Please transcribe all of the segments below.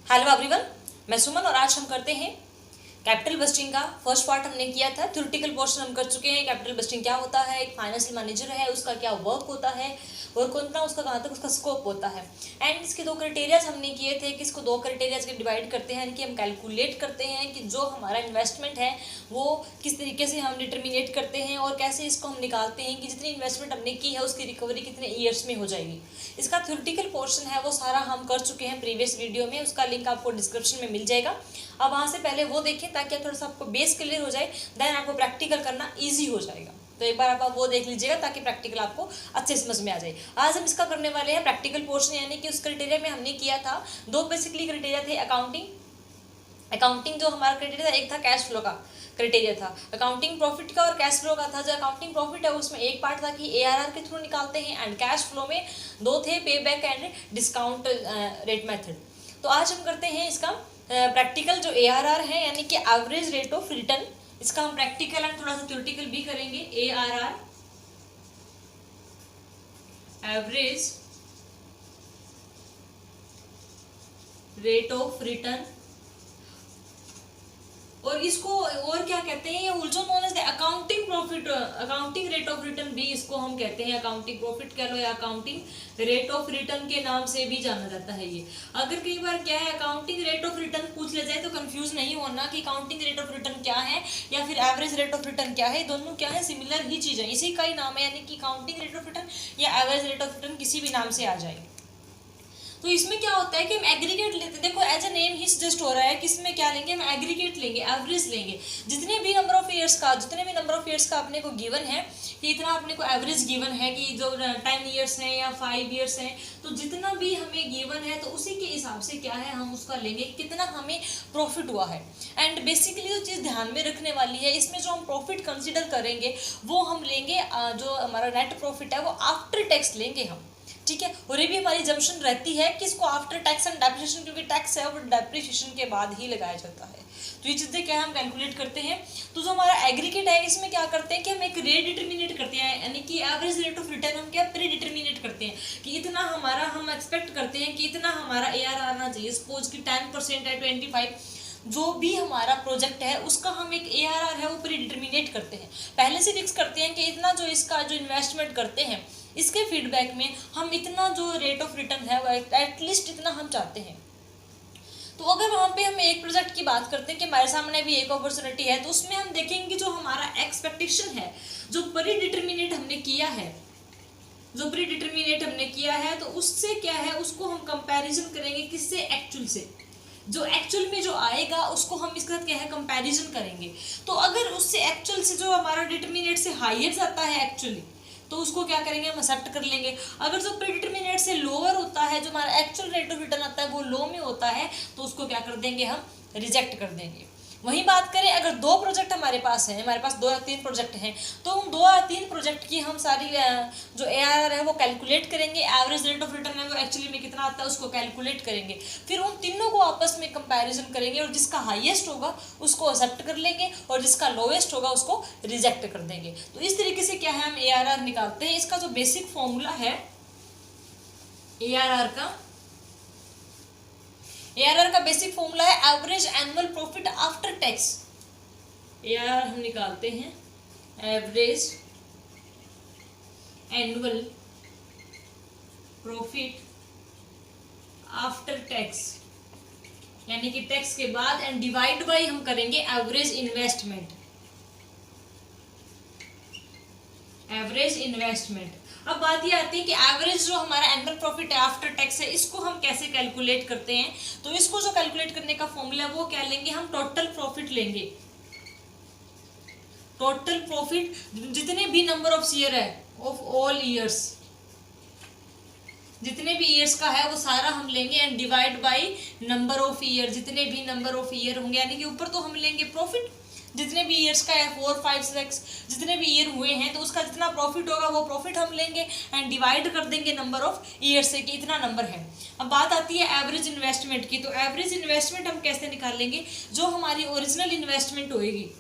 Hello everyone, मैं सुमन और आज हम करते हैं कैपिटल बस्टिंग का फर्स्ट पार्ट हमने किया था। थ्योरेटिकल पोर्शन हम कर चुके हैं। कैपिटल बस्टिंग क्या होता है, एक फाइनेंशियल मैनेजर है, उसका क्या वर्क होता है, वर्क होता है उसका कहाँ तक उसका स्कोप होता है। एंड इसके दो क्राइटेरियाज हमने किए थे कि इसको दो क्राइटेरियाज के डिवाइड करते हैं कि हम कैलकुलेट करते हैं कि जो हमारा इन्वेस्टमेंट है वो किस तरीके से हम डिटर्मिनेट करते हैं और कैसे इसको हम निकालते हैं कि जितनी इन्वेस्टमेंट हमने की है उसकी रिकवरी कितने ईयर्स में हो जाएगी। इसका थ्योरेटिकल पोर्शन है वो सारा हम कर चुके हैं प्रीवियस वीडियो में, उसका लिंक आपको डिस्क्रिप्शन में मिल जाएगा। अब वहाँ से पहले वो देखें ताकि थोड़ा सा आपको बेस क्लियर हो जाए, देन आपको प्रैक्टिकल करना ईजी हो जाएगा। तो एक बार आप वो देख लीजिएगा ताकि प्रैक्टिकल आपको अच्छे समझ में आ जाए। आज हम इसका करने वाले हैं प्रैक्टिकल पोर्शन, यानी कि उस क्राइटेरिया में हमने किया था दो बेसिकली क्राइटेरिया थे। अकाउंटिंग जो हमारा क्राइटेरिया था, एक था कैश फ्लो का क्राइटेरिया था, अकाउंटिंग प्रॉफिट का और कैश फ्लो का था। जो अकाउंटिंग प्रॉफिट है उसमें एक पार्ट था कि एआरआर के थ्रू निकालते हैं, एंड कैश फ्लो में दो थे, पे back and discount rate method. तो आज हम करते हैं इसका प्रैक्टिकल जो एआरआर है, यानी कि एवरेज रेट ऑफ रिटर्न। इसका हम प्रैक्टिकल एंड थोड़ा सा थ्योरेटिकल भी करेंगे। ARR, average rate of return, और इसको और क्या कहते हैं, ये also known as the accounting profit, accounting rate of return भी इसको हम कहते हैं। अकाउंटिंग प्रॉफिट कह लो या अकाउंटिंग रेट ऑफ रिटर्न के नाम से भी जाना जाता है ये। अगर कई बार क्या है अकाउंटिंग रेट ऑफ रिटर्न पूछ लिया जाए तो कंफ्यूज नहीं होना कि अकाउंटिंग रेट ऑफ रिटर्न क्या है या फिर एवरेज रेट ऑफ रिटर्न क्या है। दोनों क्या है, सिमिलर ही चीज है, इसी का ही नाम है, यानी कि अकाउंटिंग रेट ऑफ रिटर्न या एवरेज रेट ऑफ रिटर्न किसी भी नाम से आ जाए। तो इसमें क्या होता है कि हम एग्रीगेट लेते हैं। देखो एज ए नेम ही सजेस्ट हो रहा है कि इसमें क्या लेंगे, हम एग्रीगेट लेंगे, एवरेज लेंगे। जितने भी नंबर ऑफ ईयर्स का अपने को गिवन है कि इतना अपने को एवरेज गिवन है कि जो 10 ईयर्स हैं या 5 ईयर्स हैं, तो जितना भी हमें गिवन है तो उसी के हिसाब से क्या है हम उसका लेंगे कितना हमें प्रॉफिट हुआ है। एंड बेसिकली जो चीज़ ध्यान में रखने वाली है, इसमें जो हम प्रॉफिट कंसिडर करेंगे वो हम लेंगे जो हमारा नेट प्रॉफिट है वो आफ्टर टैक्स लेंगे हम, ठीक है। और ये भी हमारी जम्पशन रहती है कि इसको आफ्टर टैक्स एंड डेप्रिसिएशन, क्योंकि टैक्स है वो डेप्रिसिएशन के बाद ही लगाया जाता है। तो ये चीज़ें क्या हम कैलकुलेट करते हैं। तो जो हमारा एग्रीगेट है इसमें क्या करते हैं कि हम एक रेट डिटर्मिनेट करते हैं, यानी कि एवरेज रेट ऑफ रिटर्न हम क्या प्री डिटर्मिनेट करते हैं कि इतना हमारा हम एक्सपेक्ट करते हैं कि इतना हमारा AR आना चाहिए। सपोज कि 10% है, 25, जो भी हमारा प्रोजेक्ट है उसका हम एक ARR है वो प्री डिटर्मिनेट करते हैं, पहले से फिक्स करते हैं कि इतना जो इसका जो इन्वेस्टमेंट करते हैं इसके फीडबैक में हम इतना जो रेट ऑफ रिटर्न है वो एटलीस्ट इतना हम चाहते हैं। तो अगर वहाँ पे हम एक प्रोजेक्ट की बात करते हैं कि हमारे सामने भी एक अपॉर्चुनिटी है, तो उसमें हम देखेंगे जो हमारा एक्सपेक्टेशन है, जो प्री डिटर्मिनेट हमने किया है, तो उससे क्या है उसको हम कंपैरिजन करेंगे किससे, एक्चुअल से। जो एक्चुअल में जो आएगा उसको हम इसके साथ क्या है कंपैरिजन करेंगे। तो अगर उससे एक्चुअल से जो हमारा डिटर्मिनेट से हायर जाता है एक्चुअली, तो उसको क्या करेंगे हम एक्सेप्ट कर लेंगे। अगर जो प्रीडिटर्मिनेट से लोअर होता है, जो हमारा एक्चुअल रेट ऑफ रिटर्न आता है वो लो में होता है, तो उसको क्या कर देंगे हम रिजेक्ट कर देंगे। वहीं बात करें अगर दो प्रोजेक्ट हमारे पास हैं, हमारे पास 2 या 3 प्रोजेक्ट हैं, तो उन 2 या 3 प्रोजेक्ट की हम सारी जो ARR है वो कैलकुलेट करेंगे, एवरेज रेट ऑफ रिटर्न है वो एक्चुअली में कितना आता है उसको कैलकुलेट करेंगे, फिर उन तीनों को आपस में कंपैरिजन करेंगे और जिसका हाईएस्ट होगा उसको एक्सेप्ट कर लेंगे और जिसका लोएस्ट होगा उसको रिजेक्ट कर देंगे। तो इस तरीके से क्या है हम ARR निकालते हैं। इसका जो बेसिक फॉर्मूला है ARR का बेसिक फॉर्मूला है average annual profit after tax. ARR हम निकालते हैं average annual profit after tax, यानी कि टैक्स के बाद, एंड डिवाइड बाय हम करेंगे एवरेज इन्वेस्टमेंट। अब बात ये आती है कि एवरेज जो हमारा एनुअल प्रॉफिट है आफ्टर टैक्स है, इसको हम कैसे कैलकुलेट करते हैं। तो इसको जो कैलकुलेट करने का फॉर्मूला है वो क्या लेंगे, हम टोटल प्रॉफिट लेंगे। टोटल प्रॉफिट जितने भी नंबर ऑफ ईयर है, ऑफ ऑल ईयर्स, जितने भी ईयर्स का है वो सारा हम लेंगे, and divide by number of year, जितने भी नंबर ऑफ ईयर होंगे, यानी कि ऊपर तो हम लेंगे प्रॉफिट जितने भी ईयर्स का है, 4, 5, 6 जितने भी ईयर हुए हैं तो उसका जितना प्रॉफिट होगा वो प्रॉफिट हम लेंगे एंड डिवाइड कर देंगे नंबर ऑफ ईयर से कि इतना नंबर है। अब बात आती है एवरेज इन्वेस्टमेंट की। तो एवरेज इन्वेस्टमेंट हम कैसे निकालेंगे, जो हमारी ओरिजिनल इन्वेस्टमेंट होएगी,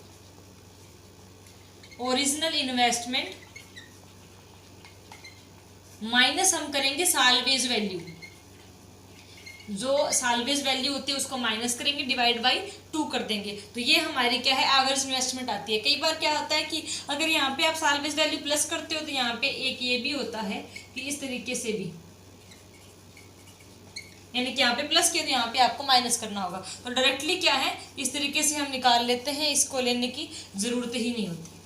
ओरिजिनल इन्वेस्टमेंट माइनस हम करेंगे सालवेज वैल्यू। जो साल्वेज वैल्यू होती है उसको माइनस करेंगे, डिवाइड बाई 2 कर देंगे, तो ये हमारी क्या है एवरेज इन्वेस्टमेंट आती है। कई बार क्या होता है कि अगर यहाँ पे आप साल्वेज वैल्यू प्लस करते हो तो यहाँ पे एक ये भी होता है कि इस तरीके से भी, यानी कि यहाँ पे प्लस किया तो यहाँ पे आपको माइनस करना होगा। तो डायरेक्टली क्या है इस तरीके से हम निकाल लेते हैं, इसको लेने की जरूरत ही नहीं होती।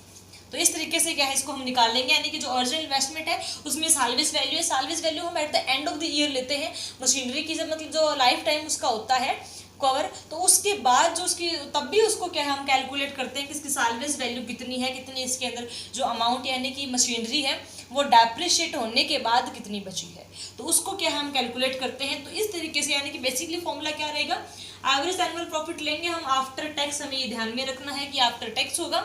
तो इस तरीके से क्या है इसको हम निकाल लेंगे, यानी कि जो ओरिजिनल इन्वेस्टमेंट है उसमें साल्वेज वैल्यू है, साल्वेज वैल्यू हम at the end of the year लेते हैं मशीनरी की, जब मतलब जो लाइफ टाइम उसका होता है कवर, तो उसके बाद जो उसकी तब भी उसको क्या है हम कैलकुलेट करते हैं कि इसकी साल्वेज वैल्यू कितनी है, कितनी इसके अंदर जो अमाउंट यानी कि मशीनरी है वो डेप्रिशिएट होने के बाद कितनी बची है, तो उसको क्या हम कैलकुलेट करते हैं। तो इस तरीके से यानी कि बेसिकली फॉर्मूला क्या रहेगा, एवरेज एनुअल प्रॉफिट लेंगे हम आफ्टर टैक्स, हमें ये ध्यान में रखना है कि आफ्टर टैक्स होगा,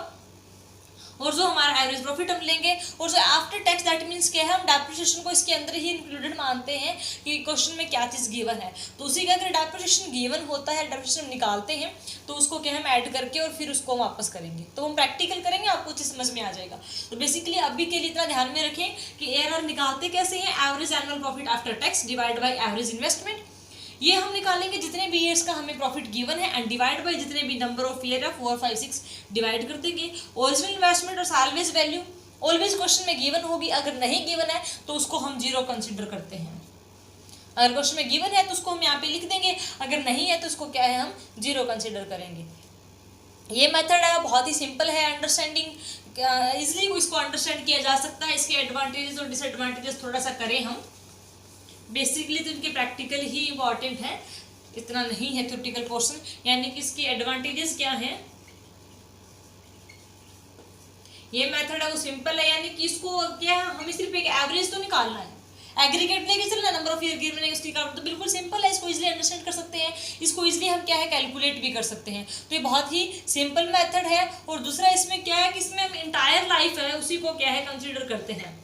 और जो हमारा एवरेज प्रॉफिट हम लेंगे, और जो आफ्टर टैक्स दैट मीन्स क्या है हम डेप्रिसिएशन को इसके अंदर ही इंक्लूडेड मानते हैं कि क्वेश्चन में क्या चीज़ गिवन है, तो उसी का अगर डेप्रिसिएशन गिवन होता है, डेप्रिसिएशन निकालते हैं तो उसको क्या हम ऐड करके और फिर उसको वापस करेंगे, तो हम प्रैक्टिकल करेंगे आपको चीज़ समझ में आ जाएगा। तो बेसिकली अभी के लिए इतना ध्यान में रखें कि ARR निकालते कैसे हैं, average annual profit after tax divide by average investment, ये हम निकालेंगे जितने भी ईयर्स का हमें प्रॉफिट गिवन है एंड डिवाइड बाय जितने भी नंबर ऑफ ईयर है 4, 5, 6 डिवाइड कर देंगे। ओरिजिनल इन्वेस्टमेंट और साल्वेज वैल्यू ऑलवेज क्वेश्चन में गिवन होगी, अगर नहीं गिवन है तो उसको हम जीरो कंसिडर करते हैं, अगर क्वेश्चन में गिवन है तो उसको हम यहाँ पे लिख देंगे, अगर नहीं है तो उसको क्या है हम जीरो कंसिडर करेंगे। ये मेथड है बहुत ही सिंपल है, अंडरस्टैंडिंग इजिली इसको अंडरस्टैंड किया जा सकता है। इसके एडवांटेजेस और डिसएडवांटेजेस थोड़ा सा करें हम, बेसिकली तो इनके प्रैक्टिकल ही इम्पॉर्टेंट है, इतना नहीं है थ्योरेटिकल पोर्शन। यानी कि इसकी एडवांटेजेस क्या हैं, ये मेथड है वो सिंपल है, यानी कि इसको क्या हमें सिर्फ एक एवरेज तो निकालना है, एग्रीगेट लेके चलना, नंबर ऑफ ईयर गिवन है उसकी तो बिल्कुल सिंपल है, इसको इजीली अंडरस्टैंड कर सकते हैं, इसको इजीली हम क्या है कैलकुलेट भी कर सकते हैं। तो ये बहुत ही सिंपल मेथड है। और दूसरा इसमें क्या है कि इसमें हम इंटायर लाइफ है उसी को क्या है कंसिडर करते हैं,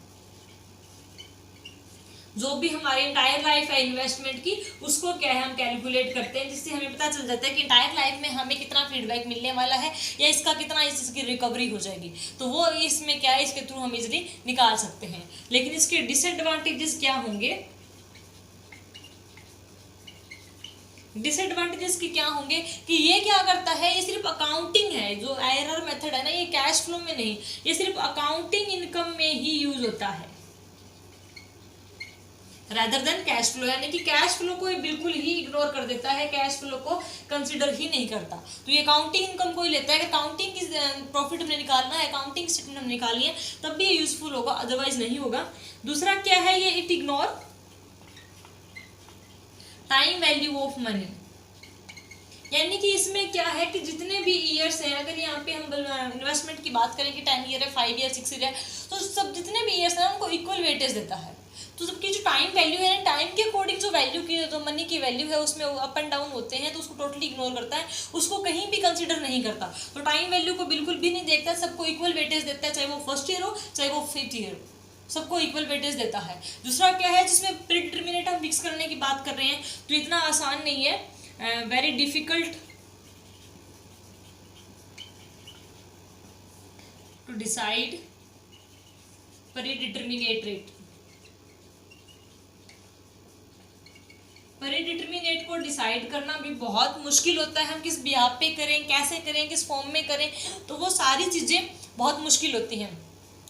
जो भी हमारी इंटायर लाइफ है इन्वेस्टमेंट की उसको क्या है हम कैलकुलेट करते हैं, जिससे हमें पता चल जाता है कि इंटायर लाइफ में हमें कितना फीडबैक मिलने वाला है या इसका कितना इस चीज़ की रिकवरी हो जाएगी, तो वो इसमें क्या है इसके थ्रू हम इजीली निकाल सकते हैं। लेकिन इसके डिसएडवांटेजेस क्या होंगे, डिसएडवांटेजेस की क्या होंगे कि ये क्या करता है, ये सिर्फ अकाउंटिंग है, जो ARR मेथड है ना ये कैश फ्लो में नहीं, ये सिर्फ अकाउंटिंग इनकम में ही यूज होता है रादर देन कैश फ्लो, यानी कि कैश फ्लो को बिल्कुल ही इग्नोर कर देता है, कैश फ्लो को कंसीडर ही नहीं करता। तो ये अकाउंटिंग इनकम को ही लेता है कि अकाउंटिंग की प्रॉफिट हमने निकालना है, अकाउंटिंग स्टेटमेंट हमने निकालनी है, तब भी ये यूजफुल होगा, अदरवाइज नहीं होगा। दूसरा क्या है, ये it ignore time value of money, यानी कि इसमें क्या है कि जितने भी ईयर्स हैं, अगर यहाँ पे हम इन्वेस्टमेंट की बात करें कि 10 ईयर है, 5 ईयर, 6 ईयर है, तो सब जितने भी ईयर्स हैं उनको इक्वल वेटेज देता है। तो सबकी जो टाइम वैल्यू है ना, टाइम के अकॉर्डिंग जो वैल्यू की जो मनी की वैल्यू है उसमें अप एंड डाउन होते हैं, तो उसको टोटली इग्नोर करता है, उसको कहीं भी कंसीडर नहीं करता। तो टाइम वैल्यू को बिल्कुल भी नहीं देखता, सबको इक्वल वेटेज देता है, चाहे वो फर्स्ट ईयर हो चाहे वो 5th ईयर, सबको इक्वल वेटेज देता है। दूसरा क्या है, जिसमें प्रीडिटर्मिनेट हम फिक्स करने की बात कर रहे हैं, तो इतना आसान नहीं है, very difficult to decide predetermine rate. Predetermine को डिसाइड करना भी बहुत मुश्किल होता है, हम किस बिहाफ पे करें, कैसे करें, किस फॉर्म में करें, तो वो सारी चीज़ें बहुत मुश्किल होती हैं,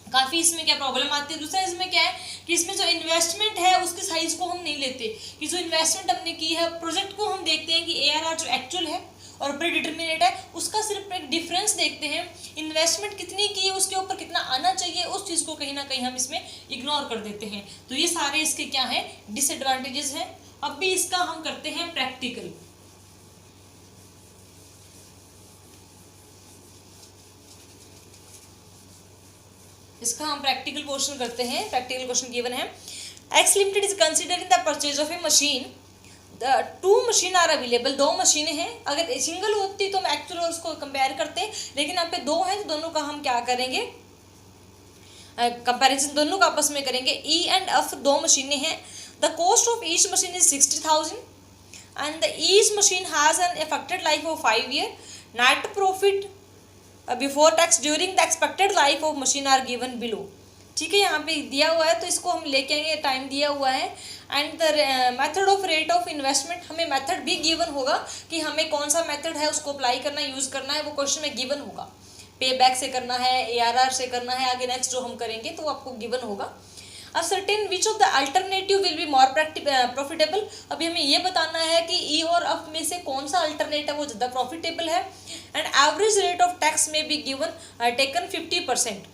काफ़ी इसमें क्या प्रॉब्लम आती है। दूसरा इसमें क्या है कि इसमें जो इन्वेस्टमेंट है उसके साइज को हम नहीं लेते, कि जो इन्वेस्टमेंट हमने की है प्रोजेक्ट को हम देखते हैं कि ARR जो एक्चुअल है और प्रीडिटर्मिनेट है उसका सिर्फ एक डिफरेंस देखते हैं, इन्वेस्टमेंट कितनी की है उसके ऊपर कितना आना चाहिए उस चीज़ को कहीं ना कहीं हम इसमें इग्नोर कर देते हैं। तो ये सारे इसके क्या है डिसएडवांटेजेस हैं। अब भी इसका हम करते हैं प्रैक्टिकल। इसका हम प्रैक्टिकल पोर्शन करते हैं। प्रैक्टिकल क्वेश्चन गिवन है, X limited is considering the purchase of a machine, the 2 machine are available, 2 मशीनें हैं, अगर सिंगल होती तो हम एक्चुअल और उसको कंपेयर करते, लेकिन यहाँ पे 2 हैं तो दोनों का हम क्या करेंगे कंपैरिजन, दोनों का आपस में करेंगे। E एंड F 2 मशीनें हैं, the cost of each machine is 60,000 and the each machine has an effected life of 5 year, net profit before tax during the expected life of machine are given below. ठीक है, यहाँ पे दिया हुआ है तो इसको हम लेके आएंगे, टाइम दिया हुआ है। And the method of rate of investment, हमें मेथड भी गिवन होगा कि हमें कौन सा मेथड है उसको अप्लाई करना, यूज करना है, वो क्वेश्चन में गिवन होगा। पे बैक से करना है, ARR से करना है, आगे नेक्स्ट जो हम करेंगे तो आपको गिवन होगा। Certain which of the alternative will be more profitable, अभी हमें ये बताना है कि ई और एफ में से कौन सा अल्टरनेट है वो ज़्यादा प्रॉफिटेबल है। And average rate of tax में बी गिवन टेकन 50%,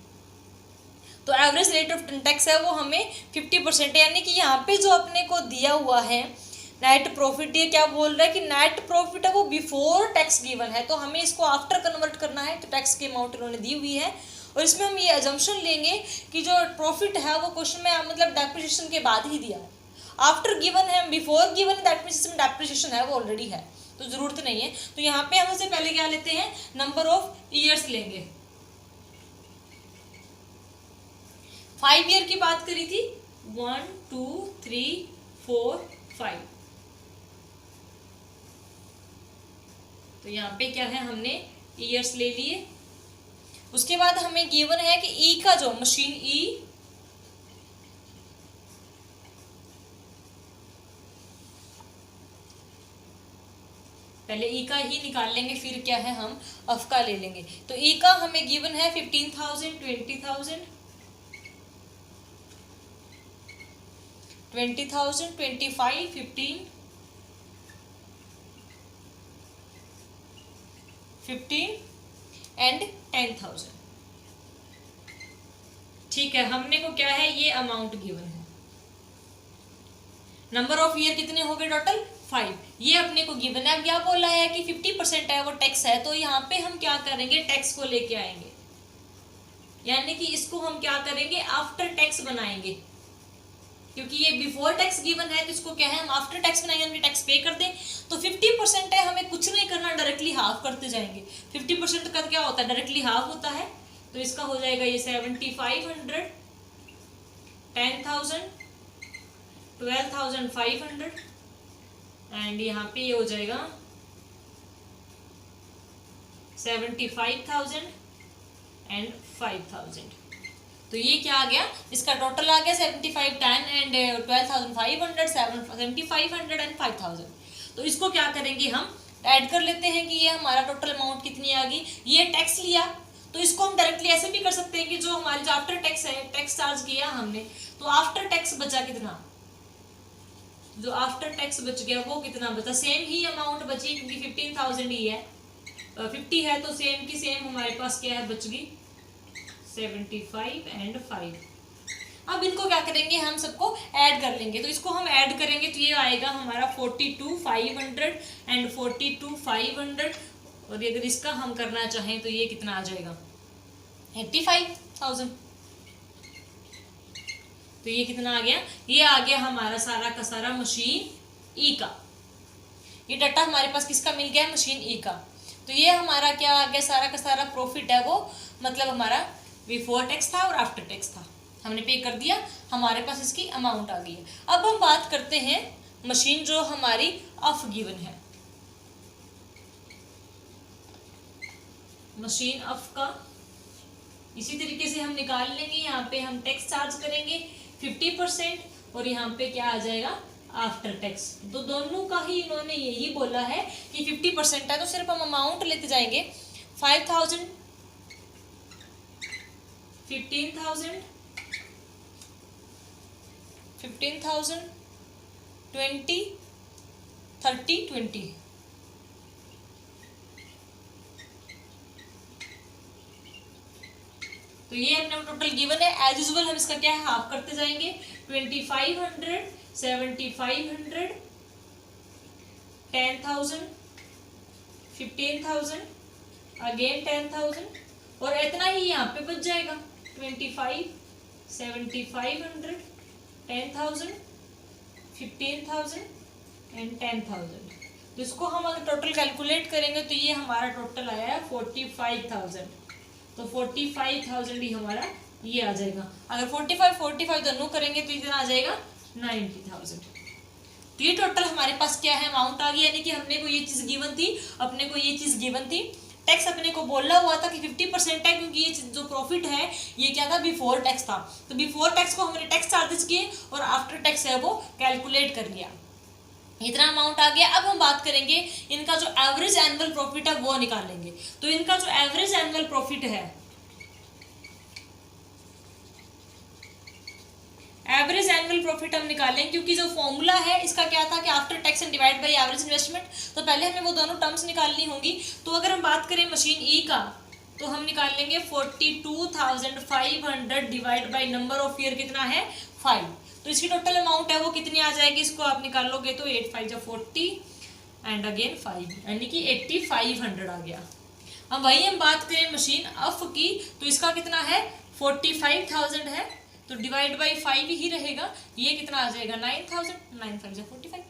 तो एवरेज रेट ऑफ टैक्स है वो हमें 50% है, यानी कि यहाँ पे जो अपने को दिया हुआ है नेट प्रॉफिट, ये क्या बोल रहा है कि नेट प्रॉफिट है वो बिफोर टैक्स गिवन है, तो हमें इसको आफ्टर कन्वर्ट करना है, तो टैक्स की अमाउंट इन्होंने दी हुई है। और इसमें हम ये अजम्पशन लेंगे कि जो प्रॉफिट है वो क्वेश्चन में मतलब डेप्रिसिएशन के बाद ही दिया है, आफ्टर गिवन है, बिफोर गिवन दैट मींस इसमें डेप्रिसिएशन है वो ऑलरेडी है, तो जरूरत नहीं है। तो यहाँ पे हम उससे पहले क्या लेते हैं, नंबर ऑफ ईयर्स लेंगे। 5 ईयर की बात करी थी, 1 2 3 4 5, तो यहाँ पे क्या है हमने ईयर्स ले लिए। उसके बाद हमें गिवन है कि ई का जो मशीन ई, पहले ई का ही निकाल लेंगे फिर क्या है हम एफ का ले लेंगे। तो ई का हमें गिवन है 15,000, 20,000, 20,000, 25, 15, 15 एंड 10,000। ठीक है, हमने को क्या है ये अमाउंट गिवन है। नंबर ऑफ ईयर कितने हो गए टोटल, 5, ये अपने को गिवन है। अब क्या बोला है कि 50% है वो टैक्स है, तो यहाँ पे हम क्या करेंगे, टैक्स को लेके आएंगे, यानी कि इसको हम क्या करेंगे, आफ्टर टैक्स बनाएंगे, क्योंकि ये बिफोर टैक्स गिवन है तो इसको क्या है हम आफ्टर टैक्स बनाएंगे, हम टैक्स पे कर दें। तो 50% है, हमें कुछ नहीं करना, डायरेक्टली हाफ करते जाएंगे। 50% का क्या होता है, डायरेक्टली हाफ होता है, तो इसका हो जाएगा ये 7,500, 10,000, 12,500 एंड यहाँ पे ये हो जाएगा 75,000 एंड 5,000। तो ये क्या आ गया, इसका टोटल आ गया 75, 10 एंड 12,500, 7,500 एंड 5,000। तो इसको क्या करेंगे, हम ऐड कर लेते हैं कि ये हमारा टोटल अमाउंट कितनी आ गई। ये टैक्स लिया तो इसको हम डायरेक्टली ऐसे भी कर सकते हैं कि जो हमारे जो आफ्टर टैक्स है, टैक्स चार्ज किया हमने, तो आफ्टर टैक्स बचा कितना, जो आफ्टर टैक्स बच गया वो कितना बचा, सेम ही अमाउंट बची, क्योंकि 15,000 ही है, 50 है तो सेम की सेम हमारे पास क्या है बच गई 75 एंड 5। अब इनको क्या करेंगे, हम सबको ऐड कर लेंगे। तो इसको हम ऐड करेंगे तो ये आएगा हमारा 42,500 एंड 42,500, और अगर इसका हम करना चाहें तो ये कितना आ जाएगा 85,000। तो ये कितना आ गया, ये आ गया हमारा सारा का सारा मशीन ई का। ये डाटा हमारे पास किसका मिल गया है, मशीन ई का। तो ये हमारा क्या आ गया, सारा का सारा प्रॉफिट है वो, मतलब हमारा बिफोर टैक्स था और आफ्टर टैक्स था, हमने पे कर दिया, हमारे पास इसकी अमाउंट आ गई है। अब हम बात करते हैं मशीन जो हमारी एफ गिवन है, मशीन एफ का इसी तरीके से हम निकाल लेंगे। यहाँ पे हम टैक्स चार्ज करेंगे 50% और यहाँ पे क्या आ जाएगा आफ्टर टैक्स। तो दोनों का ही इन्होंने यही बोला है कि 50% है, तो सिर्फ हम अमाउंट लेते जाएंगे 5,000, 15,000, 15,000, 20, 30, 20। तो ये अपने टोटल गिवन है। एज यूजुअल हम इसका क्या है हाफ करते जाएंगे, 2,500, 7,500, 10,000, 15,000, अगेन 10,000, और इतना ही यहाँ पे बच जाएगा 25, 7,500, 10,000, 15,000 एंड 10,000। तो इसको हम अगर टोटल कैलकुलेट करेंगे तो ये हमारा टोटल आया है 45,000। तो 45,000 ही हमारा ये आ जाएगा। अगर 45 दोनों करेंगे तो इतना आ जाएगा 90,000। तो ये टोटल हमारे पास क्या है अमाउंट आ गई, यानी कि हमने को ये चीज गिवन थी, अपने को ये चीज गिवन थी। टैक्स अपने को बोला हुआ था कि 50% है, क्योंकि ये जो प्रॉफिट है ये क्या था, बिफोर टैक्स था। तो बिफोर टैक्स को हमने टैक्स चार्जेस किए और आफ्टर टैक्स है वो कैलकुलेट कर लिया, इतना अमाउंट आ गया। अब हम बात करेंगे इनका जो एवरेज एनुअल प्रॉफिट है वो निकालेंगे। तो इनका जो एवरेज एनुअल प्रॉफिट है, एवरेज एनुअल प्रॉफिट हम निकालेंगे, क्योंकि जो फॉर्मूला है इसका क्या था कि after tax and divide by average investment. तो पहले हमें वो दोनों टर्म्स निकालनी होंगी। तो अगर हम बात करें मशीन ई का, तो हम निकाल लेंगे 42,500 divide by number of year कितना है 5। तो इसकी टोटल अमाउंट है वो कितनी आ जाएगी, इसको आप निकाल लोगे तो 8 5 40 एंड अगेन 5, यानी कि 8500 आ गया। अब वही हम बात करें मशीन अफ की, तो इसका कितना है 45,000 है, तो डिवाइड बाई 5 ही रहेगा, ये कितना आ जाएगा 9,000, 9 5 45।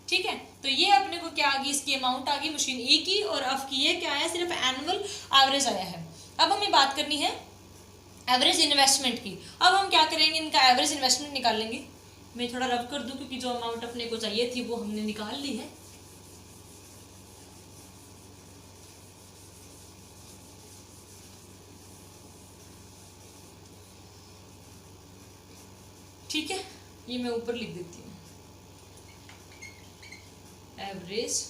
ठीक है, तो ये अपने को क्या आ गई, इसकी अमाउंट आ गई मशीन ई की, और अफ की ये क्या है, सिर्फ एनुअल एवरेज आया है। अब हमें बात करनी है एवरेज इन्वेस्टमेंट की। अब हम क्या करेंगे, इनका एवरेज इन्वेस्टमेंट निकालेंगे। मैं थोड़ा रब कर दूं, क्योंकि जो अमाउंट अपने को चाहिए थी वो हमने निकाल ली है। ठीक है, ये मैं ऊपर लिख देती हूँ, एवरेज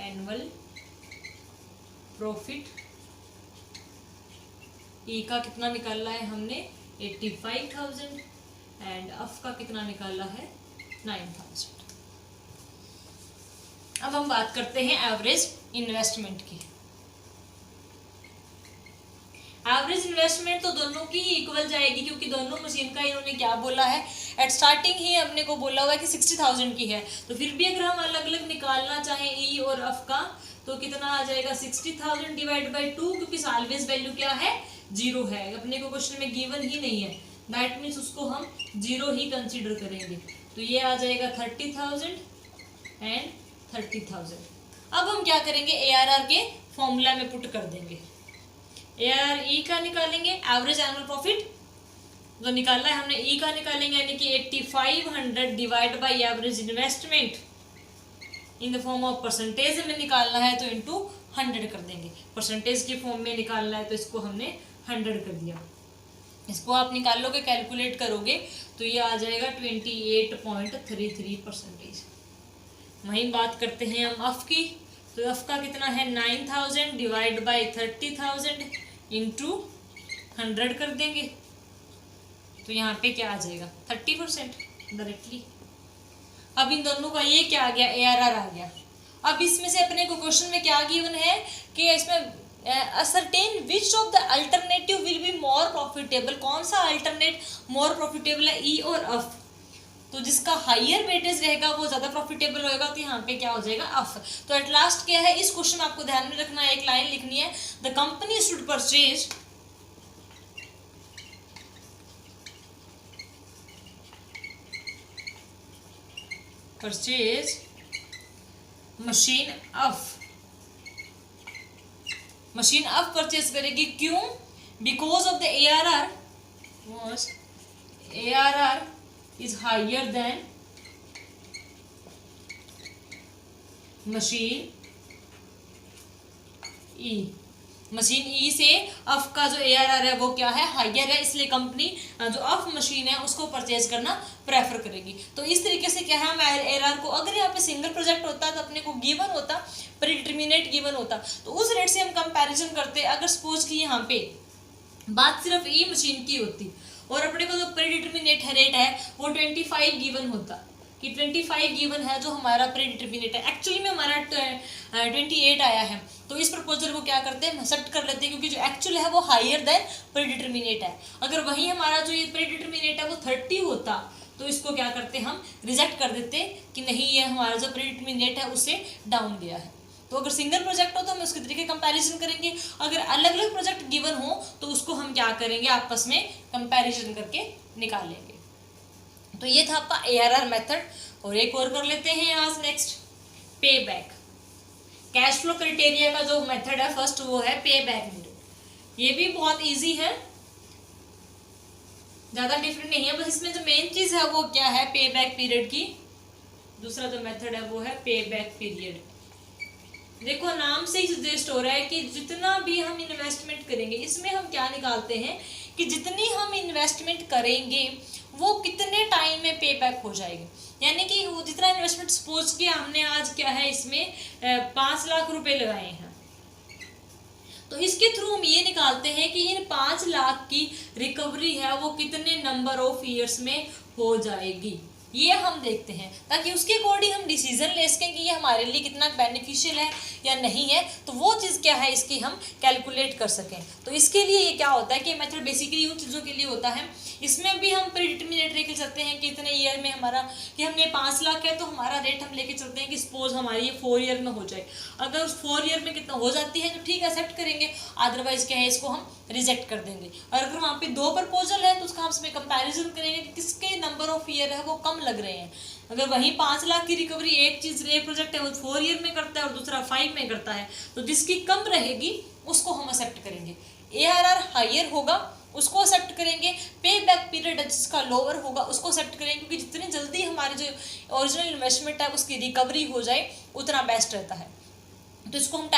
एनुअल प्रॉफिट ई का कितना निकाला है हमने 85,000 एंड अफ का कितना निकाला है 9,000। अब हम बात करते हैं एवरेज इन्वेस्टमेंट की। एवरेज इन्वेस्टमेंट तो दोनों की ही इक्वल जाएगी, क्योंकि दोनों मशीन का इन्होंने क्या बोला है, एट स्टार्टिंग ही हमने को बोला हुआ है कि 60,000 की है। तो फिर भी अगर हम अलग अलग निकालना चाहें ई और अफ का, तो कितना आ जाएगा 60,000 डिवाइड बाई 2, क्योंकि सालवेज वैल्यू क्या है 0 है, अपने को क्वेश्चन में गिवन ही नहीं है, दैट मीन्स उसको हम 0 ही कंसिडर करेंगे। तो ये आ जाएगा 30,000 एंड 30,000। अब हम क्या करेंगे, ARR के फॉर्मूला में पुट कर देंगे। ARR ई का निकालेंगे, एवरेज एनुअल प्रॉफिट जो निकालना है हमने ई का निकालेंगे, यानी कि 8500 divide by average investment in the form of percentage में निकालना है, तो इनटू 100 कर देंगे। परसेंटेज के फॉर्म में निकालना है तो इसको हमने 100 कर दिया। इसको आप निकाल लोगे, कैलकुलेट करोगे तो ये आ जाएगा 28.33%। वहीं बात करते हैं हम अफ की, तो अफ का कितना है 9,000 डिवाइड बाई 30,000 इंटू 100 कर देंगे, तो यहाँ पे क्या आ जाएगा 30% डायरेक्टली। अब इन दोनों का ये क्या आ गया, ARR आ गया। अब इसमें से अपने को क्वेश्चन में क्या गिवन है कि इसमें ascertain which of the alternative will be more profitable, कौन सा अल्टरनेट मोर प्रॉफिटेबल है, ई और अफ। तो जिसका हाइयर वेटेज रहेगा वो ज्यादा प्रॉफिटेबल होगा, तो यहाँ पे क्या हो जाएगा अफ। तो एट लास्ट क्या है, इस क्वेश्चन में आपको ध्यान में रखना है, एक लाइन लिखनी है, the company should purchase machine F. Machine F purchase करेगी, क्यों, because of the ARR is higher than machine E. Machine E से अफ का जो ARR है वो क्या है, हाइयर है, इसलिए कंपनी जो अफ मशीन है उसको परचेज करना प्रेफर करेगी। तो इस तरीके से क्या है, हम ARR को, अगर यहाँ पे सिंगल प्रोजेक्ट होता तो अपने को गिवन होता, प्रीडिटरमिनेट गिवन होता, तो उस रेट से हम कंपैरिजन करते। अगर सपोज कि यहाँ पे बात सिर्फ ई मशीन की होती और अपने को जो प्रीडिटरमिनेट रेट है वो 25 गिवन होता, कि 25 गिवन है जो हमारा प्रीडिटरमिनेट है, एक्चुअली में हमारा 28 आया है। तो इस प्रपोजल को क्या करते हैं, एक्सेप्ट कर लेते हैं, क्योंकि जो एक्चुअल है वो हायर देन प्रीडिटरमिनेट है। अगर वही हमारा जो ये प्रीडिटरमिनेट है वो 30 होता, तो इसको क्या करते हम रिजेक्ट कर देते कि नहीं, ये हमारा जो प्रीडिटरमिनेट है उससे डाउन गया है। तो अगर सिंगल प्रोजेक्ट हो तो हम उसके तरीके कंपैरिजन करेंगे, अगर अलग अलग प्रोजेक्ट गिवन हो तो उसको हम क्या करेंगे, आपस में कंपैरिजन करके निकालेंगे। तो ये था आपका ARR मेथड। और एक और कर लेते हैं आज नेक्स्ट, पे बैक। कैश फ्लो क्राइटेरिया का जो मेथड है फर्स्ट वो है पे बैक पीरियड। ये भी बहुत इजी है, ज्यादा डिफरेंट नहीं है, बस इसमें जो मेन चीज है वो क्या है, पे बैक पीरियड की। दूसरा जो मेथड है वो है पे बैक पीरियड। देखो नाम से ही सजेस्ट हो रहा है कि जितना भी हम इन्वेस्टमेंट करेंगे, इसमें हम क्या निकालते हैं कि जितनी हम इन्वेस्टमेंट करेंगे वो कितने टाइम में पे बैक हो जाएगी। यानी कि वो जितना इन्वेस्टमेंट, सपोज कि हमने आज क्या है इसमें 5 लाख रुपए लगाए हैं, तो इसके थ्रू हम ये निकालते हैं कि इन 5 लाख की रिकवरी है वो कितने नंबर ऑफ ईयर्स में हो जाएगी, ये हम देखते हैं, ताकि उसके अकॉर्डिंग हम डिसीजन ले सकें कि ये हमारे लिए कितना बेनिफिशियल है या नहीं है। तो वो चीज़ क्या है इसकी हम कैलकुलेट कर सकें। तो इसके लिए ये क्या होता है कि मेथड बेसिकली उन चीज़ों के लिए होता है। इसमें भी हम प्रीडिटर्मिनेट लेके चलते हैं कि इतने ईयर में हमारा, कि हमने 5 लाख है तो हमारा रेट हम लेके चलते हैं कि सपोज हमारी ये 4 ईयर में हो जाए। अगर उस 4 ईयर में कितना हो जाती है तो ठीक है, एक्सेप्ट करेंगे, अदरवाइज क्या है इसको हम रिजेक्ट कर देंगे। और अगर वहाँ पे 2 प्रपोजल है तो उसका हम इसमें कंपैरिजन करेंगे कि किसके नंबर ऑफ ईयर है वो कम लग रहे हैं। अगर वही 5 लाख की रिकवरी एक चीज, एक प्रोजेक्ट है वो 4 ईयर में करता है और दूसरा 5 में करता है, तो जिसकी कम रहेगी उसको हम एक्सेप्ट करेंगे। ARR हायर होगा उसको एक्सेप्ट करेंगे, पे बैक पीरियड जिसका लोअर होगा उसको एक्सेप्ट करेंगे, क्योंकि जितनी जल्दी हमारी जो ओरिजिनल इन्वेस्टमेंट है उसकी रिकवरी हो जाए उतना बेस्ट रहता है। तो इसको हम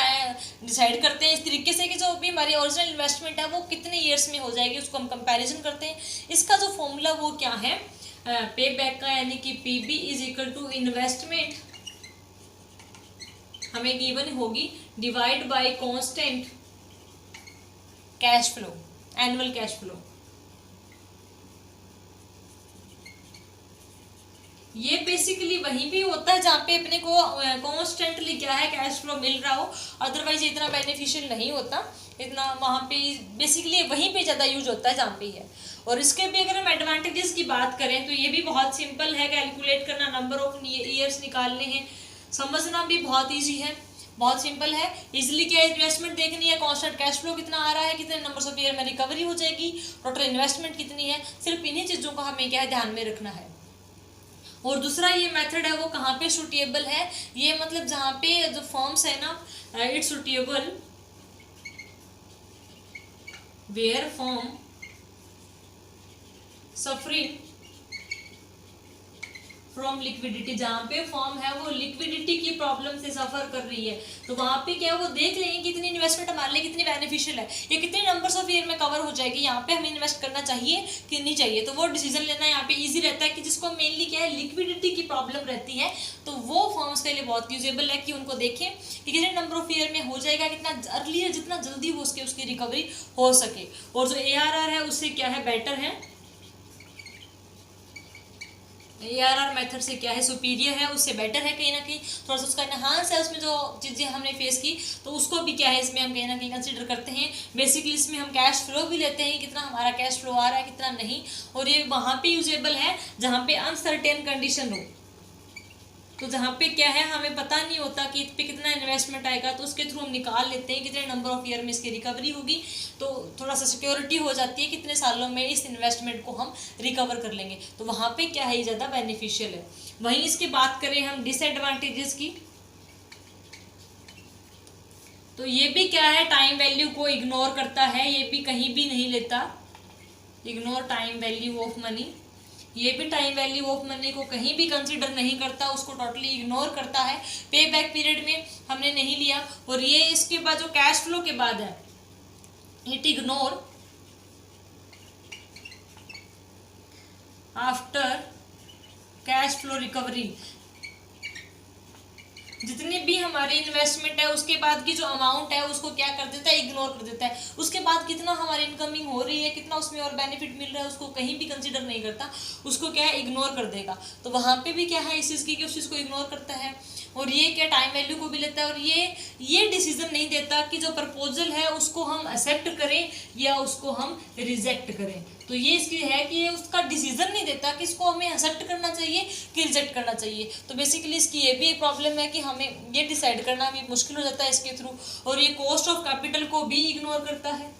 डिसाइड करते हैं इस तरीके से कि जो भी हमारी ओरिजिनल इन्वेस्टमेंट है वो कितने ईयर्स में हो जाएगी, उसको हम कंपैरिजन करते हैं। इसका जो फॉर्मूला वो क्या है पे बैक का, यानी कि PB is equal to investment हमें गिवन होगी divide by constant cash flow, annual cash flow. ये बेसिकली वहीं भी होता है जहाँ पे अपने को कॉन्स्टेंटली क्या है कैश फ्लो मिल रहा हो, अदरवाइज इतना बेनिफिशियल नहीं होता इतना, वहाँ पे बेसिकली वहीं पे ज़्यादा यूज होता है जहाँ पे है। और इसके भी अगर हम एडवांटेजेस की बात करें तो ये भी बहुत सिंपल है, कैलकुलेट करना, नंबर ऑफ ईयर्स निकालने हैं, समझना भी बहुत ईजी है, बहुत सिंपल है। इजिली क्या इन्वेस्टमेंट देखनी है, कांस्टेंट कैश फ्लो कितना आ रहा है, कितने नंबर ऑफ ईयर में रिकवरी हो जाएगी, टोटल इन्वेस्टमेंट कितनी है, सिर्फ इन्हीं चीज़ों का हमें क्या है ध्यान में रखना है। और दूसरा ये मेथड है वो कहाँ पे सुटेबल है, ये मतलब जहाँ पे जो फॉर्म्स है ना, it's suitable where firm suffering from liquidity, जहाँ पे फॉर्म है वो लिक्विडिटी की प्रॉब्लम से सफर कर रही है, तो वहाँ पे क्या है वो देख लेंगे कि इतनी इन्वेस्टमेंट हमारे लिए कितनी बेनिफिशियल है, ये कितने नंबर्स ऑफ ईयर में कवर हो जाएगी, यहाँ पे हमें इन्वेस्ट करना चाहिए कि नहीं चाहिए। तो वो डिसीजन लेना यहाँ पे इजी रहता है कि जिसको मेनली क्या है लिक्विडिटी की प्रॉब्लम रहती है, तो वो फॉर्म्स के लिए बहुत यूजेबल है कि उनको देखें कि कितने नंबर ऑफ ईयर में हो जाएगा, कितना अर्ली, जितना जल्दी हो सके उसकी रिकवरी हो सके। और जो ARR है उससे क्या है बेटर है, ARR मेथड से क्या है सुपीरियर है, उससे बेटर है, कहीं ना कहीं थोड़ा सा उसका एनहांस है, उसमें जो चीज़ें हमने फेस की तो उसको भी क्या है इसमें हम कहीं ना कहीं कंसिडर करते हैं। बेसिकली इसमें हम कैश फ्लो भी लेते हैं, कितना हमारा कैश फ्लो आ रहा है कितना नहीं, और ये वहाँ पे यूजेबल है जहाँ पे अनसर्टेन कंडीशन हो, तो जहाँ पे क्या है हमें पता नहीं होता कि इस पे कितना इन्वेस्टमेंट आएगा, तो उसके थ्रू हम निकाल लेते हैं कितने नंबर ऑफ ईयर में इसकी रिकवरी होगी, तो थोड़ा सा सिक्योरिटी हो जाती है कितने सालों में इस इन्वेस्टमेंट को हम रिकवर कर लेंगे, तो वहाँ पे क्या है ज़्यादा बेनिफिशियल है। वहीं इसकी बात करें हम डिसएडवांटेजेस की, तो ये भी क्या है टाइम वैल्यू को इग्नोर करता है, ये भी कहीं भी नहीं लेता, ignore time value of money, ये भी टाइम वैल्यू ऑफ मनी को कहीं भी कंसीडर नहीं करता, उसको टोटली इग्नोर करता है, पे बैक पीरियड में हमने नहीं लिया। और ये इसके बाद जो कैश फ्लो के बाद है, it ignore after cash flow recovery, जितनी भी हमारी इन्वेस्टमेंट है उसके बाद की जो अमाउंट है उसको क्या कर देता है इग्नोर कर देता है, उसके बाद कितना हमारी इनकमिंग हो रही है, कितना उसमें और बेनिफिट मिल रहा है उसको कहीं भी कंसीडर नहीं करता, उसको क्या है इग्नोर कर देगा। तो वहाँ पे भी क्या है इस चीज़ की कि उस चीज़ को इग्नोर करता है, और ये क्या टाइम वैल्यू को भी लेता है, और ये डिसीजन नहीं देता कि जो प्रपोजल है उसको हम एक्सेप्ट करें या उसको हम रिजेक्ट करें। तो ये इसकी है कि ये उसका डिसीजन नहीं देता कि इसको हमें एक्सेप्ट करना चाहिए कि रिजेक्ट करना चाहिए। तो बेसिकली इसकी ये भी एक प्रॉब्लम है कि हमें ये डिसाइड करना भी मुश्किल हो जाता है इसके थ्रू। और ये कॉस्ट ऑफ कैपिटल को भी इग्नोर करता है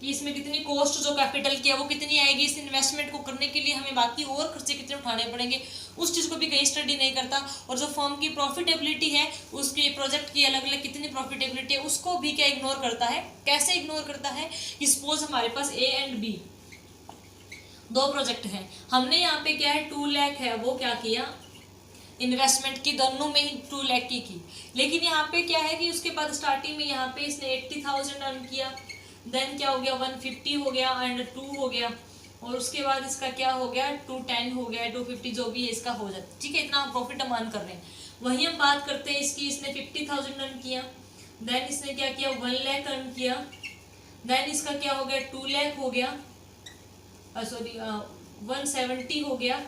कि इसमें कितनी कॉस्ट जो कैपिटल की है वो कितनी आएगी, इस इन्वेस्टमेंट को करने के लिए हमें बाकी और खर्चे कितने उठाने पड़ेंगे, उस चीज़ को भी कहीं स्टडी नहीं करता। और जो फर्म की प्रॉफिटेबिलिटी है, उसके प्रोजेक्ट की अलग अलग कितनी प्रॉफिटेबिलिटी है, उसको भी क्या इग्नोर करता है। कैसे इग्नोर करता है कि सपोज हमारे पास A एंड B दो प्रोजेक्ट हैं, हमने यहाँ पे क्या है 2 लाख है वो क्या किया इन्वेस्टमेंट की, दोनों में ही 2 लाख की। लेकिन यहाँ पे क्या है कि उसके बाद स्टार्टिंग में यहाँ पे इसने 80,000 अर्न किया, देन क्या हो गया 150 हो गया एंड 2 हो गया, और उसके बाद इसका क्या हो गया 210 हो गया, 250 जो भी है इसका हो जाता, ठीक है। इतना प्रॉफिट हम अर्न कर रहे हैं। वही हम बात करते हैं इसकी, इसने 50,000 अर्न किया, देन इसने क्या किया 1 लाख अर्न किया, देन इसका क्या हो गया 2 लाख हो गया, सॉरी 170 हो गया,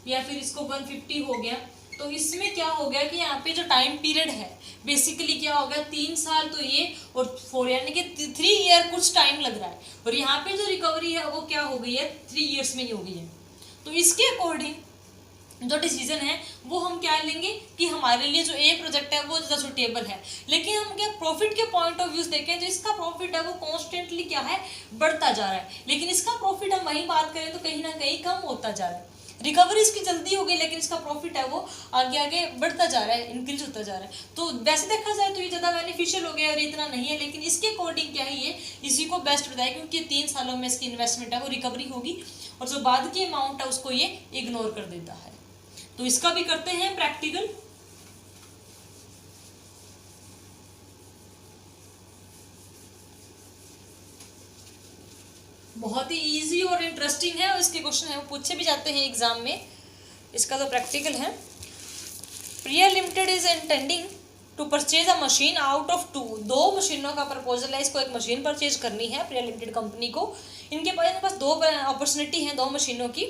या फिर इसको 150 हो गया। तो इसमें क्या हो गया कि यहाँ पे जो टाइम पीरियड है बेसिकली क्या हो गया 3 साल तो ये, और 4 यानी कि 3 ईयर कुछ टाइम लग रहा है, और यहाँ पे जो रिकवरी है वो क्या हो गई है 3 ईयर्स में ही हो गई है। तो इसके अकॉर्डिंग जो डिसीजन है वो हम क्या लेंगे कि हमारे लिए जो ए प्रोजेक्ट है वो ज़्यादा सुटेबल है। लेकिन हम क्या प्रॉफिट के पॉइंट ऑफ व्यू देखें, जो इसका प्रॉफिट है वो कॉन्स्टेंटली क्या है बढ़ता जा रहा है, लेकिन इसका प्रॉफिट हम वहीं बात करें तो कहीं ना कहीं कम होता जा रहा है। रिकवरी इसकी जल्दी हो गई लेकिन इसका प्रॉफिट है वो आगे आगे बढ़ता जा रहा है, इंक्रीज होता जा रहा है। तो वैसे देखा जाए तो ये ज़्यादा बेनिफिशियल हो गया और इतना नहीं है, लेकिन इसके अकॉर्डिंग क्या है ये इसी को बेस्ट बताया, क्योंकि 3 सालों में इसकी इन्वेस्टमेंट है वो रिकवरी होगी, और जो बाद की अमाउंट है उसको ये इग्नोर कर देता है। तो इसका भी करते हैं प्रैक्टिकल। बहुत ही इजी और इंटरेस्टिंग है, और इसके क्वेश्चन है वो पूछे भी जाते हैं एग्जाम में। इसका जो प्रैक्टिकल है, Priya Limited is intending to purchase a machine out of 2 मशीनों का प्रपोजल है, इसको एक मशीन परचेज करनी है प्रिया लिमिटेड कंपनी को। इनके पास 2 अपॉर्चुनिटी है 2 मशीनों की।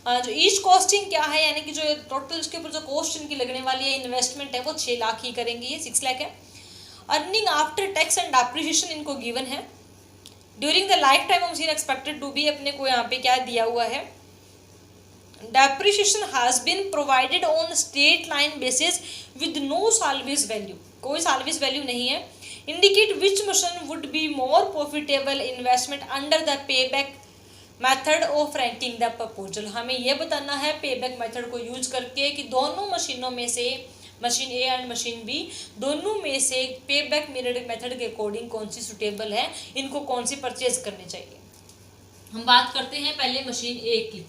जो ईच कॉस्टिंग क्या है, यानी कि जो टोटल उसके ऊपर जो कॉस्ट इनकी लगने वाली है इन्वेस्टमेंट है वो 6 लाख ही करेंगे, ये 6 लाख है। Earning after tax and depreciation इनको गिवन है। During the life time machine expected to be, अपने को यहाँ पे क्या दिया हुआ है, depreciation has been provided on straight line basis with no salvage value, कोई साल्वेज वैल्यू नहीं है। Indicate which machine would be more profitable investment under the पे back method of ranking the proposal. हमें यह बताना है पे बैक मेथड को यूज करके कि दोनों मशीनों में से, machine A and machine B, दोनों में से पे बैक मेथड के अकॉर्डिंग कौन सी सुटेबल है, इनको कौन सी परचेज करनी चाहिए। हम बात करते हैं पहले मशीन ए की।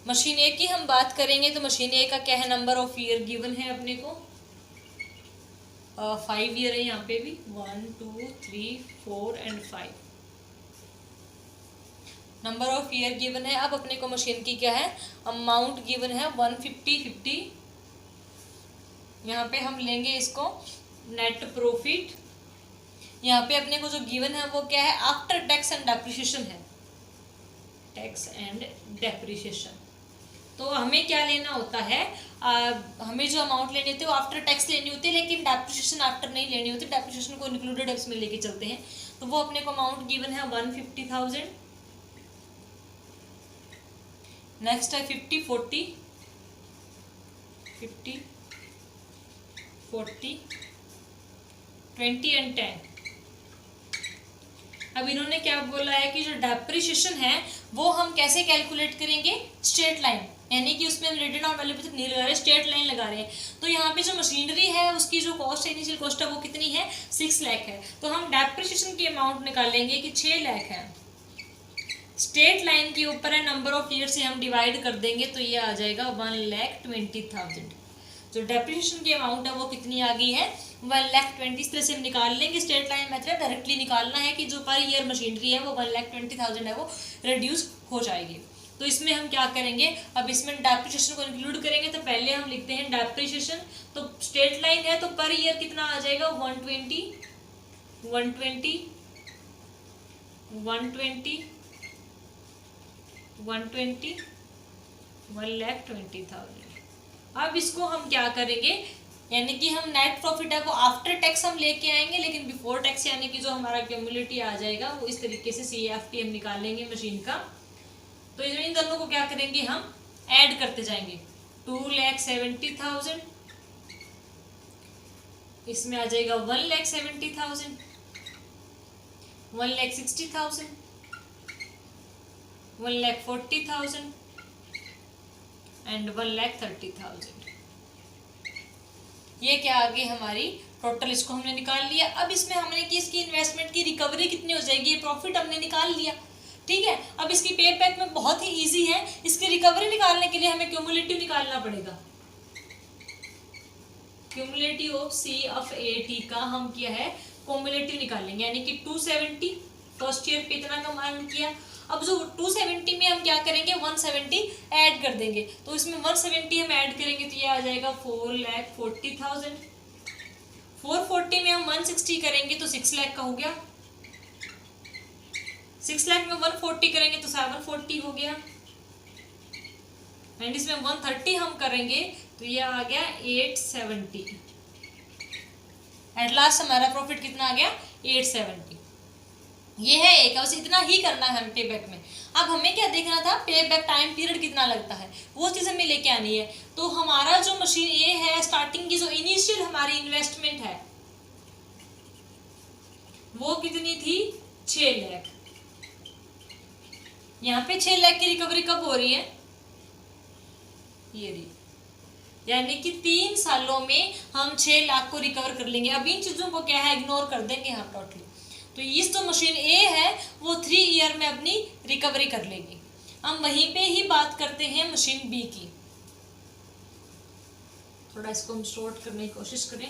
मशीन ए की हम बात करेंगे तो मशीन ए का क्या है, नंबर ऑफ ईयर गिवन है अपने को 5 ईयर है, यहाँ पे भी 1 2 3 4 and 5 number of year given है। अब अपने को मशीन की क्या है, अमाउंट गिवन है 150 यहाँ पे हम लेंगे इसको नेट प्रॉफिट। यहाँ पे अपने को जो गिवन है वो क्या है, आफ्टर टैक्स एंड डेप्रिसिएशन है, टैक्स एंड डेप्रिसिएशन। तो हमें क्या लेना होता है, हमें जो अमाउंट लेनी होती है वो आफ्टर टैक्स लेनी होती है, लेकिन डेप्रिसिएशन आफ्टर नहीं लेनी होती, डेप्रिसिएशन को इंक्लूडेड इसमें लेके चलते हैं। तो वो अपने को अमाउंट गिवन है 150,000। नेक्स्ट है 50 40 50 40 20 एंड 10। अब इन्होंने क्या बोला है कि जो डेप्रिसिएशन है वो हम कैसे कैलकुलेट करेंगे, स्ट्रेट लाइन, यानी कि उसमें हम रिटर्न ऑन वैल्यू पे नहीं लगा रहे, स्ट्रेट लाइन लगा रहे हैं। तो यहाँ पे जो मशीनरी है उसकी जो कॉस्ट है, इनिशियल कॉस्ट है वो कितनी है 6 लाख है। तो हम डेप्रिसिएशन की अमाउंट निकालेंगे कि 6 लाख है, स्ट्रेट लाइन के ऊपर है, नंबर ऑफ ईयर से हम डिवाइड कर देंगे तो ये आ जाएगा 1,20,000। जो डेप्रिसिएशन की अमाउंट है वो कितनी आ गई है 1,20,000। इस तरह से हम निकाल लेंगे, स्ट्रेट लाइन मेथड डायरेक्टली निकालना है कि जो पर ईयर मशीनरी है वो 1,20,000 है वो रिड्यूस हो जाएगी। तो इसमें हम क्या करेंगे, अब इसमें डेप्रिसिएशन को इंक्लूड करेंगे। तो पहले हम लिखते हैं डेप्रिसिएशन, तो स्ट्रेट लाइन है तो पर ईयर कितना आ जाएगा 120 120 120 120 1,20,000। अब इसको हम क्या करेंगे, यानी कि हम नेट प्रॉफिट है वो आफ्टर टैक्स हम लेके आएंगे, लेकिन बिफोर टैक्स यानी कि जो हमारा क्यूमुलेटिव आ जाएगा वो इस तरीके से CFT हम निकालेंगे मशीन का। तो इन दोनों को क्या करेंगे, हम ऐड करते जाएंगे। 2,70,000 इसमें आ जाएगा 1,70,000 1,60,000 1,40,000 एंड 1,30,000। ये क्या आ गई हमारी टोटल, इसको हमने निकाल लिया। अब इसमें हमने कि इसकी इन्वेस्टमेंट की रिकवरी कितनी हो जाएगी, प्रॉफिट हमने निकाल लिया। ठीक है। अब इसकी पे बैक में बहुत ही इजी है, इसकी रिकवरी निकालने के लिए हमें क्यूमुलेटिव निकालना पड़ेगा। Cumulative of C F A T का हम किया है क्यूमुलेटिव निकालेंगे, यानी कि 270 फर्स्ट ईयर पे इतना का अमाउंट किया। अब जो 270 में हम क्या करेंगे 170 ऐड कर देंगे, तो इसमें 170 हम ऐड करेंगे तो ये आ जाएगा 4,40,000। 440 में हम 160 करेंगे तो 6 लाख का हो गया। 6 लाख में 140 करेंगे तो 740 हो गया। एंड इसमें 130 हम करेंगे तो ये आ गया 870। एट लास्ट हमारा प्रॉफिट कितना आ गया 870। ये है एक, बस इतना ही करना है हमें पे बैक में। अब हमें क्या देखना था, पे बैक टाइम पीरियड कितना लगता है, वो चीज़ हमें लेके आनी है। तो हमारा जो मशीन ये है, स्टार्टिंग की जो इनिशियल हमारी इन्वेस्टमेंट है वो कितनी थी 6 लाख। यहाँ पे 6 लाख की रिकवरी कब हो रही है, ये रही, यानी कि 3 सालों में हम 6 लाख को रिकवर कर लेंगे। अब इन चीज़ों को क्या है इग्नोर कर देंगे हम टोटली। तो इस जो मशीन ए है वो 3 ईयर में अपनी रिकवरी कर लेगी। हम वहीं पे ही बात करते हैं मशीन बी की। थोड़ा इसको हम शॉर्ट करने की कोशिश करें।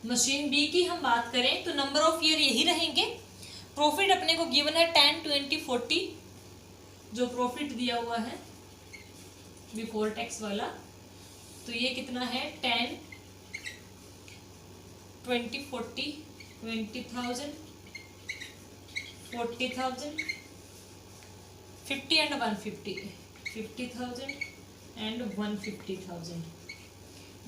मशीन बी की हम बात करें तो नंबर ऑफ ईयर यही रहेंगे। प्रॉफिट अपने को गिवन है 10, 20, 40 जो प्रॉफिट दिया हुआ है बिफोर टैक्स वाला। तो ये कितना है 10, 20, 40, 20,000, 40,000, 50 एंड 150, 50,000 एंड 150,000।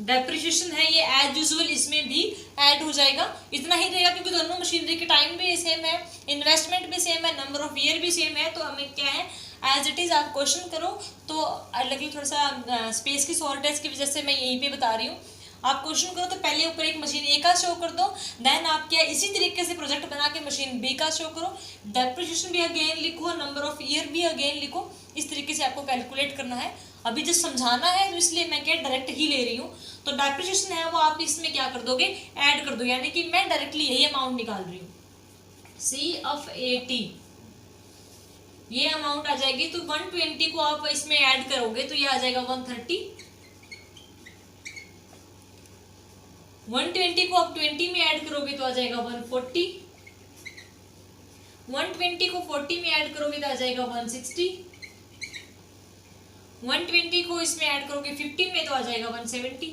डेप्रिसिएशन है ये एज यूजुअल इसमें भी ऐड हो जाएगा, इतना ही रहेगा क्योंकि दोनों मशीनरी के टाइम भी सेम है, इन्वेस्टमेंट भी सेम है, नंबर ऑफ ईयर भी सेम है। तो हमें क्या है एज इट इज़ आप क्वेश्चन करो। तो अलग थोड़ा सा स्पेस की शॉर्टेज की वजह से मैं यहीं पे बता रही हूँ। आप क्वेश्चन करो तो पहले ऊपर एक मशीन ए का शो कर दो, देन आप क्या इसी तरीके से प्रोजेक्ट बना के मशीन बी का शो करो, डेप्रिसिएशन भी अगेन लिखो, नंबर ऑफ ईयर भी अगेन लिखो। इस तरीके से आपको कैलकुलेट करना है। अभी जब समझाना है तो इसलिए मैं क्या डायरेक्ट ही ले रही हूँ। तो डेप्रिसिएशन है वो आप इसमें क्या कर दोगे ऐड कर दो, यानी कि मैं डायरेक्टली यही अमाउंट निकाल रही हूँ। सी ऑफ ए टी ये अमाउंट आ जाएगी। तो 120 को आप इसमें ऐड करोगे तो ये आ जाएगा 130। 120 को आप 20 में ऐड करोगे तो आ जाएगा 140। 120 को 40 में ऐड करोगे तो आ जाएगा 160। 120 को इसमें ऐड करोगे 50 में तो आ जाएगा 170।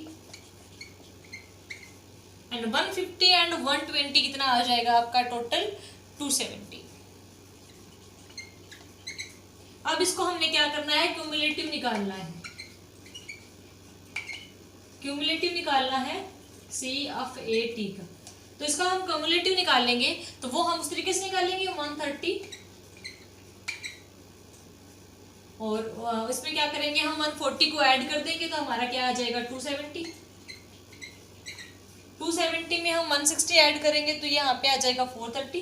एंड 150 एंड 120 कितना आ जाएगा आपका टोटल 270। अब इसको हमने क्या करना है क्यूमुलेटिव निकालना है। क्यूमुलेटिव निकालना है सी ऑफ ए टी का। तो इसका हम क्यूमुलेटिव निकालेंगे तो वो हम उस तरीके से निकालेंगे 130 और इसमें क्या करेंगे हम 140 को ऐड कर देंगे तो हमारा क्या आ जाएगा 270। 270 में हम 160 ऐड करेंगे तो यहाँ पे आ जाएगा 430।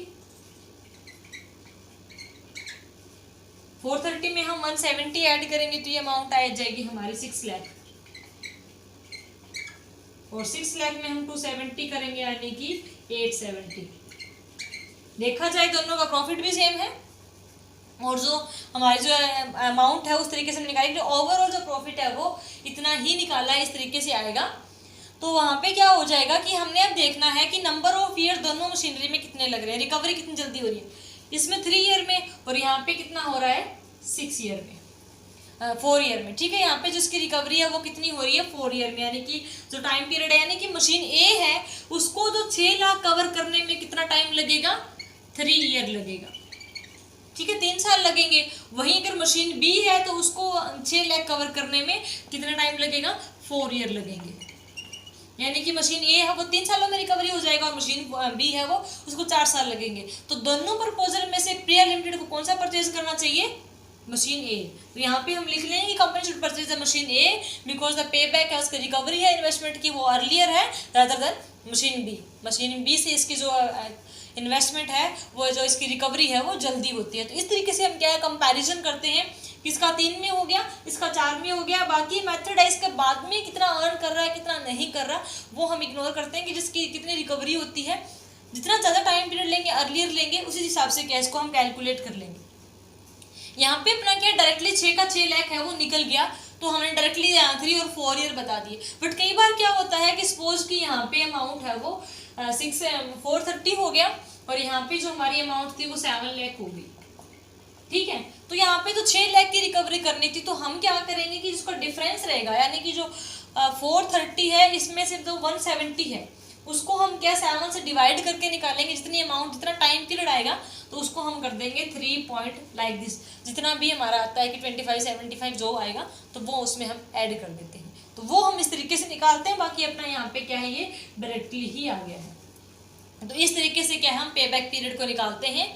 430 में हम 170 ऐड करेंगे तो ये अमाउंट आ जाएगी हमारी 6 लाख। और 6 लाख में हम 270 करेंगे यानी कि 870। देखा जाए दोनों का प्रॉफिट भी सेम है और जो हमारी जो अमाउंट है उस तरीके से निकालेंगे। ओवरऑल जो प्रॉफिट है वो इतना ही निकाला है, इस तरीके से आएगा। तो वहाँ पे क्या हो जाएगा कि हमने अब देखना है कि नंबर ऑफ ईयर दोनों मशीनरी में कितने लग रहे हैं, रिकवरी कितनी जल्दी हो रही है। इसमें 3 ईयर में और यहाँ पे कितना हो रहा है 6 ईयर में, 4 ईयर में। ठीक है, यहाँ पे जिसकी रिकवरी है वो कितनी हो रही है 4 ईयर में, यानी कि जो टाइम पीरियड है, यानी कि मशीन ए है उसको जो 6 लाख कवर करने में कितना टाइम लगेगा 3 ईयर लगेगा। ठीक है, 3 साल लगेंगे। वहीं अगर मशीन बी है तो उसको 6 लाख कवर करने में कितना टाइम लगेगा 4 ईयर लगेंगे। यानी कि मशीन ए है वो 3 सालों में रिकवरी हो जाएगा और मशीन बी है वो उसको 4 साल लगेंगे। तो दोनों प्रपोजल में से प्रिया लिमिटेड को कौन सा परचेज करना चाहिए, मशीन ए। तो यहाँ पे हम लिख लेंगे company should purchase the machine A because the पे बैक है, उसकी रिकवरी है इन्वेस्टमेंट की वो अर्लियर है rather than machine B. Machine B से इसकी जो इन्वेस्टमेंट है वो जो इसकी रिकवरी है वो जल्दी होती है। तो इस तरीके से हम क्या है कंपैरिजन करते हैं, इसका 3 में हो गया, इसका 4 में हो गया, बाकी मेथड है इसके बाद में कितना अर्न कर रहा है कितना नहीं कर रहा वो हम इग्नोर करते हैं कि जिसकी कितनी रिकवरी होती है। जितना ज़्यादा टाइम पीरियड लेंगे, अर्लियर लेंगे, उसी हिसाब से क्या इसको हम कैलकुलेट कर लेंगे। यहाँ पे अपना क्या डायरेक्टली 6 का 6 लाख है वो निकल गया, तो हमने डायरेक्टली 3 और 4 ईयर बता दिए। बट कई बार क्या होता है कि सपोज कि यहाँ पे अमाउंट है वो 430 हो गया और यहाँ पे जो हमारी अमाउंट थी वो 7 लाख हो गई, ठीक है। तो यहाँ पे तो 6 लाख की रिकवरी करनी थी, तो हम क्या करेंगे कि जिसका डिफरेंस रहेगा, यानी कि जो 430 है इसमें से जो 170 है उसको हम क्या 7 से डिवाइड करके निकालेंगे, जितनी अमाउंट जितना टाइम पीरियड आएगा तो उसको हम कर देंगे 3 पॉइंट लाइक दिस, जितना भी हमारा आता है कि 25 75 जो आएगा तो वो उसमें हम ऐड कर देते हैं। तो वो हम इस तरीके से निकालते हैं, बाकी अपना यहाँ पे क्या है ये डायरेक्टली ही आ गया है। तो इस तरीके से क्या है हम पे बैक पीरियड को निकालते हैं।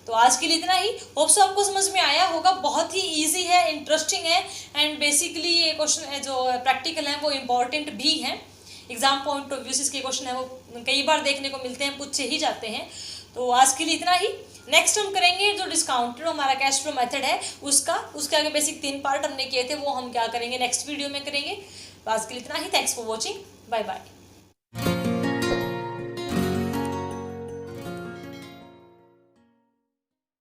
तो आज के लिए इतना ही, होप्स आपको समझ में आया होगा। बहुत ही इजी है, इंटरेस्टिंग है एंड बेसिकली ये क्वेश्चन है जो प्रैक्टिकल है वो इम्पॉर्टेंट भी है। एग्जाम पॉइंट ऑफ व्यू से इसके क्वेश्चन है वो कई बार देखने को मिलते हैं, पूछे ही जाते हैं। तो आज के लिए इतना ही। नेक्स्ट हम करेंगे जो डिस्काउंटेड हमारा कैश फ्लो मेथड है उसके आगे बेसिक 3 पार्ट हमने किए थे वो हम क्या करेंगे नेक्स्ट वीडियो में करेंगे। तो आज के लिए इतना ही। Thanks for watching, bye bye.